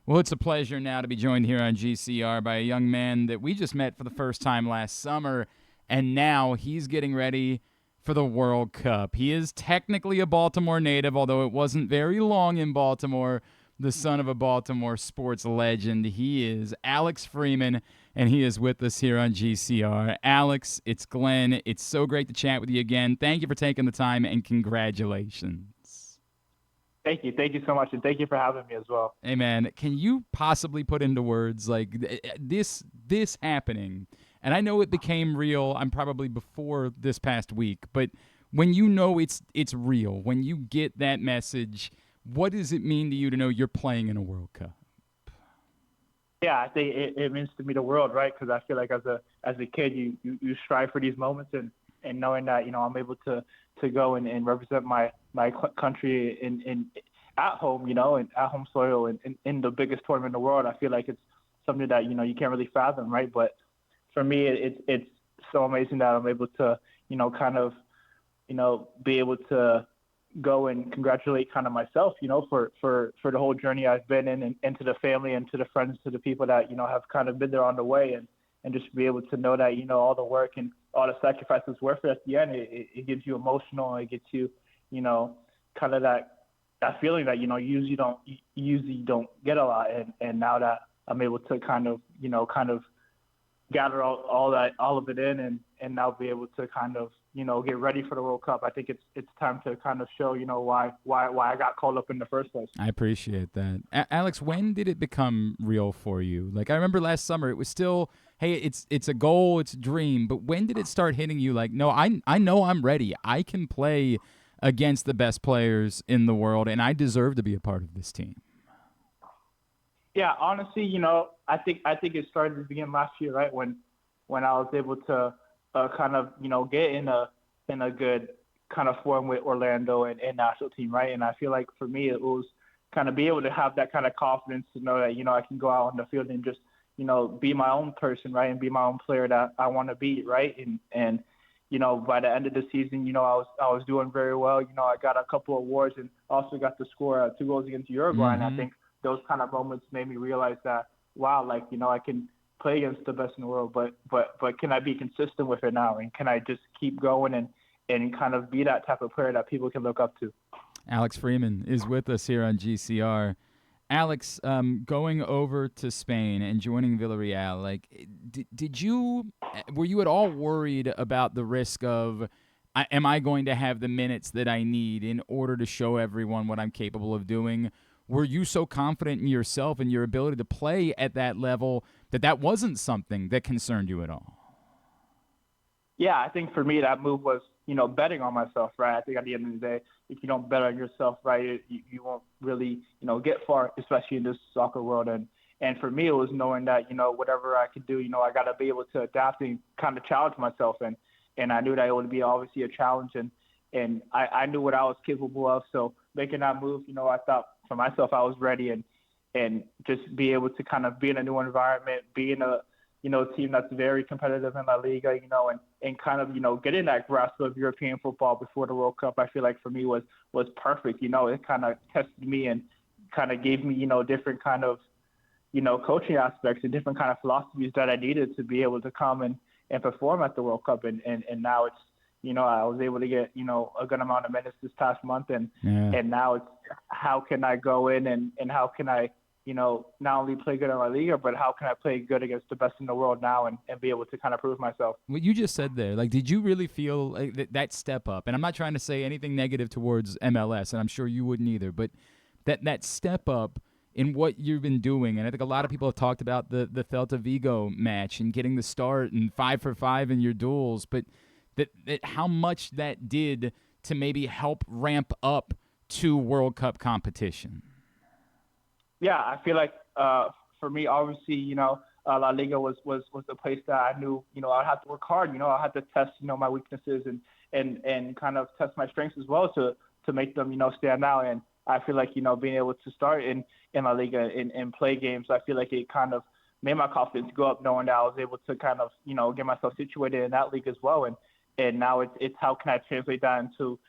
Well, it's a pleasure now to be joined here on GCR by a young man that we just met for the first time last summer, and now he's getting ready for the World Cup. He is technically a Baltimore native, although it wasn't very long in Baltimore. The son of a Baltimore sports legend. He is Alex Freeman, and he is with us here on GCR. Alex, it's Glenn. It's so great to chat with you again. Thank you for taking the time, and congratulations. Thank you. Thank you so much. And thank you for having me as well. Hey man, can you possibly put into words like this happening? And I know it became real. I'm probably before this past week, but when you know it's real, when you get that message, what does it mean to you to know you're playing in a World Cup? Yeah, I think it means to me the world, right? Because I feel like as a kid, you strive for these moments, and knowing that I'm able to go and represent my country in at home, and at home soil and in the biggest tournament in the world, I feel like it's something that you can't really fathom, right? But for me, it's so amazing that I'm able to kind of be able to go and congratulate kind of myself, for the whole journey I've been in, and to the family and to the friends, to the people that, have kind of been there on the way, and just be able to know that, all the work and all the sacrifices worth it at the end. It gets you emotional. It gets you, kind of that feeling that, usually don't get a lot. And now that I'm able to kind of gather all of it in, and now be able to kind of get ready for the World Cup. I think it's time to kind of show why I got called up in the first place. I appreciate that. Alex, when did it become real for you? Like I remember last summer it was still, hey, it's a goal, it's a dream, but when did it start hitting you like, no, I know I'm ready. I can play against the best players in the world and I deserve to be a part of this team. Yeah, honestly, I think it started to begin last year, right? When I was able to kind of get in a good kind of form with Orlando and national team, right? And I feel like for me it was kind of be able to have that kind of confidence to know that I can go out on the field and just be my own person, right, and be my own player that I want to be, right? And by the end of the season, I was doing very well. I got a couple of awards and also got to score 2 goals against Uruguay, and I Mm-hmm. think those kind of moments made me realize that, wow, like, I can play against the best in the world, but can I be consistent with it now? And can I just keep going and kind of be that type of player that people can look up to? Alex Freeman is with us here on GCR. Alex, going over to Spain and joining Villareal, like, did you were you at all worried about the risk of, am I going to have the minutes that I need in order to show everyone what I'm capable of doing? Were you so confident in yourself and your ability to play at that level that wasn't something that concerned you at all? Yeah, I think for me that move was, betting on myself, right? I think at the end of the day, if you don't bet on yourself, right, you won't really, get far, especially in this soccer world. And for me, it was knowing that, whatever I could do, I got to be able to adapt and kind of challenge myself. And I knew that it would be obviously a challenge, and I knew what I was capable of. So making that move, I thought for myself I was ready, and just be able to kind of be in a new environment, be in a team that's very competitive in La Liga, and kind of, getting that grasp of European football before the World Cup, I feel like for me was perfect. It kind of tested me and kind of gave me, different kind of, coaching aspects and different kind of philosophies that I needed to be able to come and perform at the World Cup. And now it's, I was able to get, a good amount of minutes this past month. Yeah. And now it's how can I go in and how can I, not only play good in La Liga, but how can I play good against the best in the world now and be able to kind of prove myself? What you just said there, like, did you really feel like that step up? And I'm not trying to say anything negative towards MLS, and I'm sure you wouldn't either, but that step up in what you've been doing, and I think a lot of people have talked about the Celta Vigo match and getting the start and 5 for 5 in your duels, but that how much that did to maybe help ramp up to World Cup competition. Yeah, I feel like for me, obviously, La Liga was the place that I knew, I had to work hard. I had to test, my weaknesses and kind of test my strengths as well to make them, stand out. And I feel like, being able to start in La Liga and play games, I feel like it kind of made my confidence go up, knowing that I was able to kind of, get myself situated in that league as well. And now it's how can I translate that into,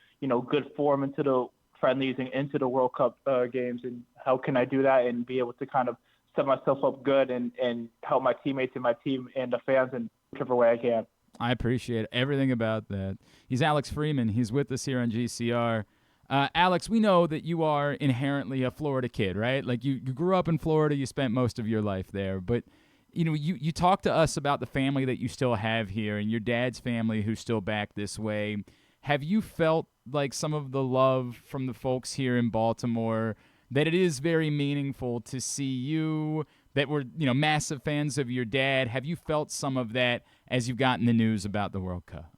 good form into the friendlies and into the World Cup games, and how can I do that and be able to kind of set myself up good and help my teammates and my team and the fans in whichever way I can. I appreciate everything about that. He's Alex Freeman. He's with us here on GCR. Alex, we know that you are inherently a Florida kid, right? Like you grew up in Florida, you spent most of your life there, but you talked to us about the family that you still have here and your dad's family who's still back this way. Have you felt like some of the love from the folks here in Baltimore, that it is very meaningful to see you, that were massive fans of your dad? Have you felt some of that as you've gotten the news about the World Cup?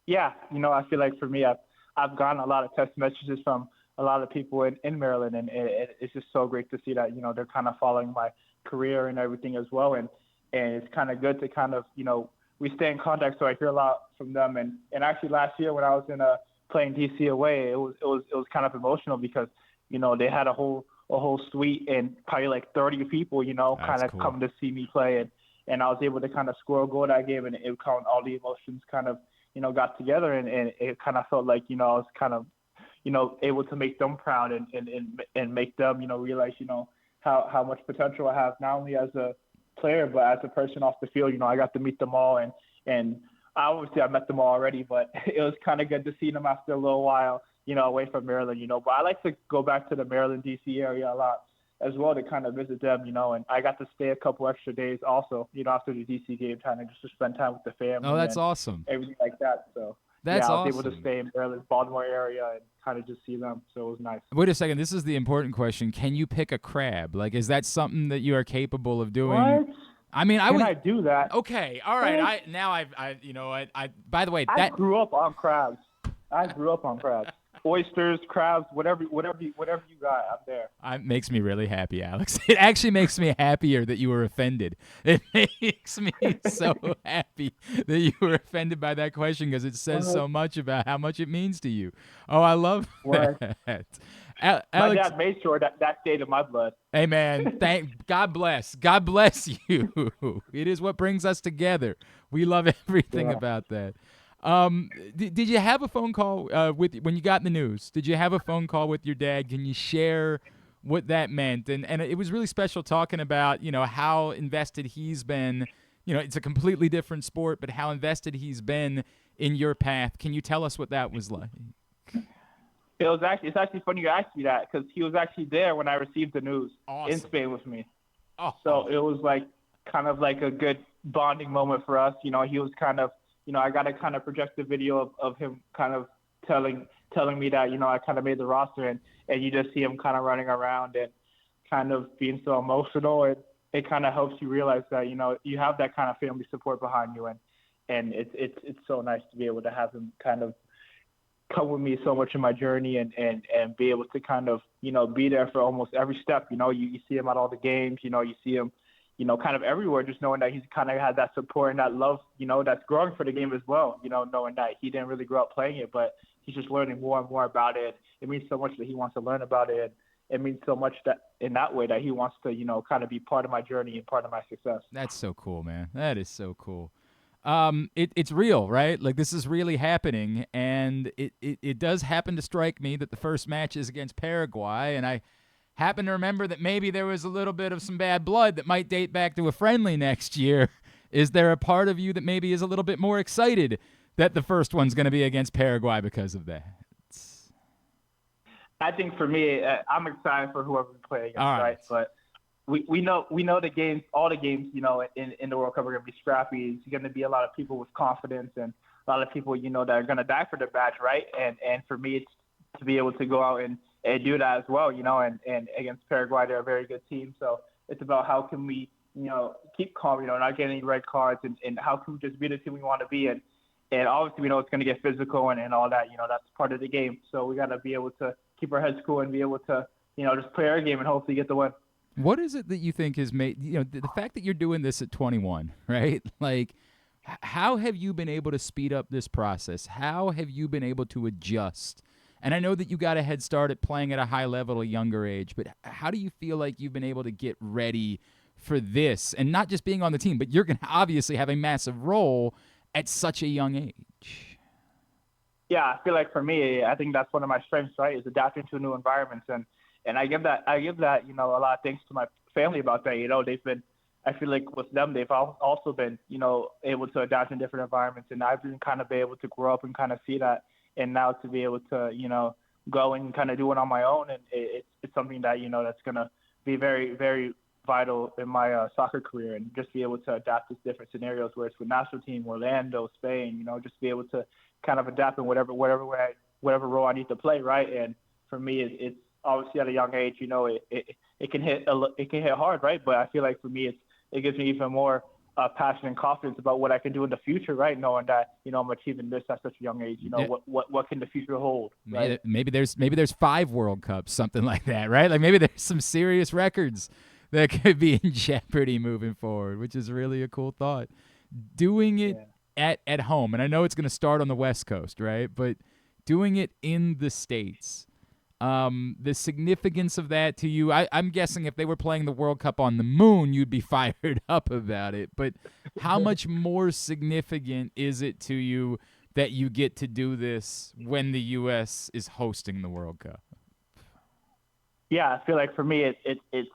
Yeah, I feel like for me, I've gotten a lot of text messages from a lot of people in Maryland, and it's just so great to see that they're kind of following my career and everything as well, and it's kind of good to kind of we stay in contact, so I hear a lot from them. And actually last year when I was in playing DC away, it was kind of emotional because they had a whole suite and probably like 30 people kind of cool. come to see me play, and I was able to kind of score a goal that game, and it kind of all the emotions kind of got together, and it kind of felt like I was kind of able to make them proud and make them realize how much potential I have, not only as a player but as a person off the field. I got to meet them all, and obviously I met them all already, but it was kind of good to see them after a little while away from Maryland. But I like to go back to the Maryland DC area a lot as well to kind of visit them, and I got to stay a couple extra days also, after the DC game, kind of just to spend time with the family. Oh, that's awesome. Everything like that. So that's I was awesome. able to stay in Maryland, Baltimore area, and kind of just see them. So it was nice. Wait a second. This is the important question. Can you pick a crab? Like, is that something that you are capable of doing? What? I mean, I do that? Okay. All right. By the way, I grew up on crabs. Oysters, crabs, whatever you got, I'm there. It makes me really happy, Alex. It actually makes me happier that you were offended. It makes me so happy that you were offended by that question because it says so much about how much it means to you. Oh, I love that. Alex, my dad made sure that stayed in my blood. Hey, man, God bless. God bless you. It is what brings us together. We love everything about that. Did you have a phone call when you got the news? Did you have a phone call with your dad? Can you share what that meant? And it was really special talking about, how invested he's been. It's a completely different sport, but how invested he's been in your path. Can you tell us what that was like? It's actually funny you asked me that because he was actually there when I received the news in Spain with me. Oh. So it was like kind of like a good bonding moment for us. He was kind of, I got to kind of project the video of him kind of telling me that, I kind of made the roster, and you just see him kind of running around and kind of being so emotional. And it kind of helps you realize that, you have that kind of family support behind you. And it's so nice to be able to have him kind of come with me so much in my journey and be able to kind of, be there for almost every step. You see him at all the games, you see him, kind of everywhere, just knowing that he's kind of had that support and that love, that's growing for the game as well, knowing that he didn't really grow up playing it, but he's just learning more and more about it. It means so much that he wants to learn about it. It means so much that in that way that he wants to, kind of be part of my journey and part of my success. That's so cool, man. That is so cool. It's real, right? Like, this is really happening, and it does happen to strike me that the first match is against Paraguay, and I happen to remember that maybe there was a little bit of some bad blood that might date back to a friendly next year. Is there a part of you that maybe is a little bit more excited that the first one's going to be against Paraguay because of that? I think for me, I'm excited for whoever we play against, right? But we know the games, all the games, in the World Cup are going to be scrappy. It's going to be a lot of people with confidence and a lot of people, that are going to die for the badge, right? And for me, it's to be able to go out and do that as well, and against Paraguay, they're a very good team. So it's about how can we, keep calm, not get any red cards, and how can we just be the team we want to be. And obviously we know it's going to get physical and all that, that's part of the game. So we got to be able to keep our heads cool and be able to, just play our game and hopefully get the win. What is it that you think has made, the fact that you're doing this at 21, right? Like, how have you been able to speed up this process? How have you been able to adjust? And I know that you got a head start at playing at a high level at a younger age, but how do you feel like you've been able to get ready for this? And not just being on the team, but you're going to obviously have a massive role at such a young age. Yeah, I feel like for me, I think that's one of my strengths, right? Is adapting to new environments, and I give that a lot of thanks to my family about that. They've been, I feel like with them, they've also been able to adapt in different environments, and I've been kind of be able to grow up and kind of see that, and now to be able to go and kind of do it on my own, and it's something that that's gonna be very very vital in my soccer career, and just be able to adapt to different scenarios, where it's with national team, Orlando, Spain, just be able to kind of adapt in whatever role I need to play, right? And for me, it's obviously at a young age, it can hit hard, right? But I feel like for me, it gives me even more passion and confidence about what I can do in the future, right? Knowing that I'm achieving this at such a young age. Yeah. What can the future hold, right? Maybe there's 5 World Cups, something like that, right? Like maybe there's some serious records that could be in jeopardy moving forward, which is really a cool thought. Doing it at home, and I know it's going to start on the West Coast, right? But doing it in the States, the significance of that to you, I'm guessing if they were playing the World Cup on the moon, you'd be fired up about it. But how much more significant is it to you that you get to do this when the U.S. is hosting the World Cup? Yeah, I feel like for me, it's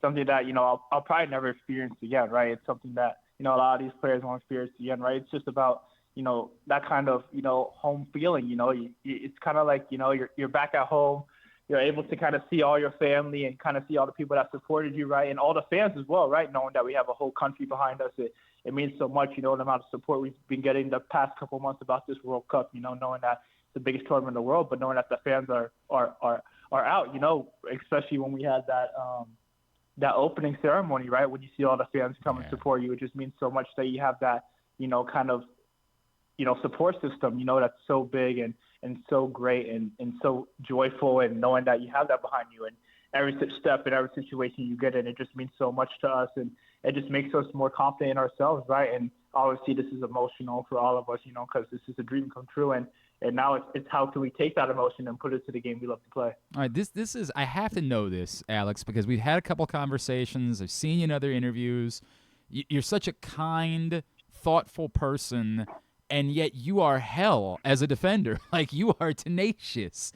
something that I'll probably never experience again, right? It's something that a lot of these players won't experience again, right? It's just about that kind of home feeling. It's kind of like you're back at home. You're able to kind of see all your family and kind of see all the people that supported you, right? And all the fans as well, right? Knowing that we have a whole country behind us, it means so much, the amount of support we've been getting the past couple of months about this World Cup, knowing that it's the biggest tournament in the world, but knowing that the fans are out, especially when we had that opening ceremony, right? When you see all the fans come and support you, it just means so much that you have that, kind of, support system, that's so big and so great and so joyful, and knowing that you have that behind you, and every step and every situation you get in, it just means so much to us, and it just makes us more confident in ourselves, right? And obviously this is emotional for all of us, because this is a dream come true, and now it's how can we take that emotion and put it to the game we love to play. All right, this is, I have to know this, Alex, because we've had a couple conversations. I've seen you in other interviews. You're such a kind, thoughtful person, and yet you are hell as a defender. Like, you are tenacious.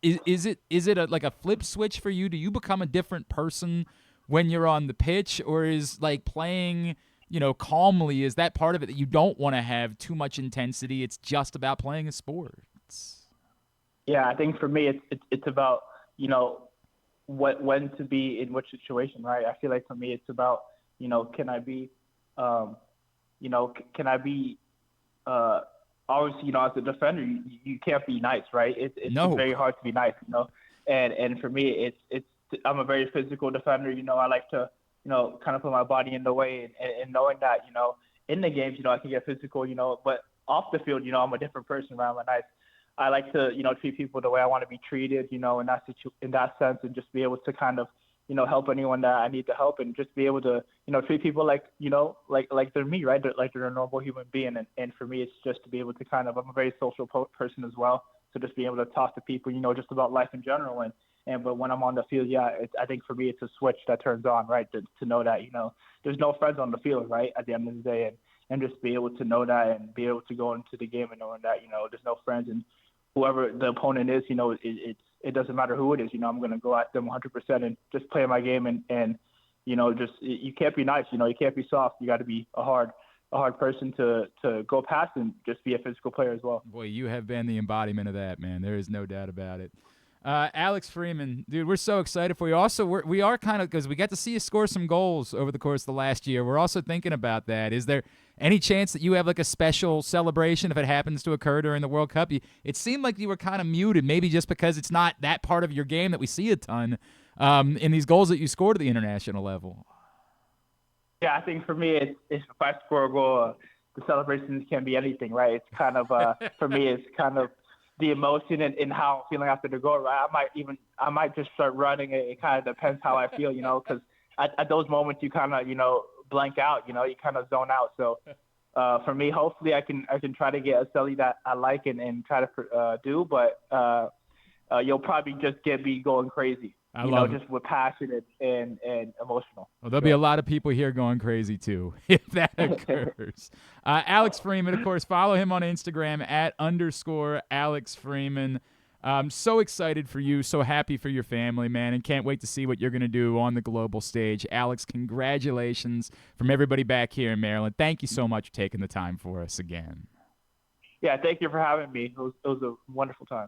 Is it like a flip switch for you? Do you become a different person when you're on the pitch, or is like playing, calmly, is that part of it, that you don't want to have too much intensity? It's just about playing a sport. Yeah, I think for me, it's about when to be in which situation, right? I feel like for me, it's about can I be, can I be obviously, as a defender, you can't be nice, right? It's very hard to be nice, and for me, I'm a very physical defender. I like to, kind of put my body in the way, and knowing that, in the games, I can get physical, but off the field, I'm a different person, right? I like to, treat people the way I want to be treated, in that sense, and just be able to kind of, help anyone that I need to help, and just be able to, treat people like, like they're me, right? Like they're a normal human being. And for me, it's just to be able to kind of, I'm a very social person as well. So just be able to talk to people, just about life in general. But when I'm on the field, I think for me, it's a switch that turns on, right? To know that, there's no friends on the field, right? At the end of the day, and just be able to know that, and be able to go into the game and knowing that, there's no friends, and whoever the opponent is, it doesn't matter who it is, I'm going to go at them 100% and just play my game, and just, you can't be nice, you can't be soft. You got to be a hard person to go past, and just be a physical player as well. Boy, you have been the embodiment of that, man. There is no doubt about it. Alex Freeman, dude, we're so excited for you. Also, we are kind of, because we got to see you score some goals over the course of the last year. We're also thinking about that. Is there any chance that you have like a special celebration if it happens to occur during the World Cup? It seemed like you were kind of muted, maybe just because it's not that part of your game that we see a ton in these goals that you scored at the international level. Yeah, I think for me, it's if I score a goal, the celebrations can be anything, right? It's kind of for me, it's kind of the emotion and how I'm feeling after the goal, right? I might just start running. It kind of depends how I feel, because at those moments you kind of, blank out, you kind of zone out. So for me, hopefully I can try to get a celly that I like and try to do, but you'll probably just get me going crazy. I love it. just with passion and emotional. Well, there'll be a lot of people here going crazy too if that occurs. Alex Freeman, of course, follow him on Instagram @_Alex Freeman. I'm so excited for you, so happy for your family, man, and can't wait to see what you're going to do on the global stage. Alex, congratulations from everybody back here in Maryland. Thank you so much for taking the time for us again. Yeah, thank you for having me. It was a wonderful time.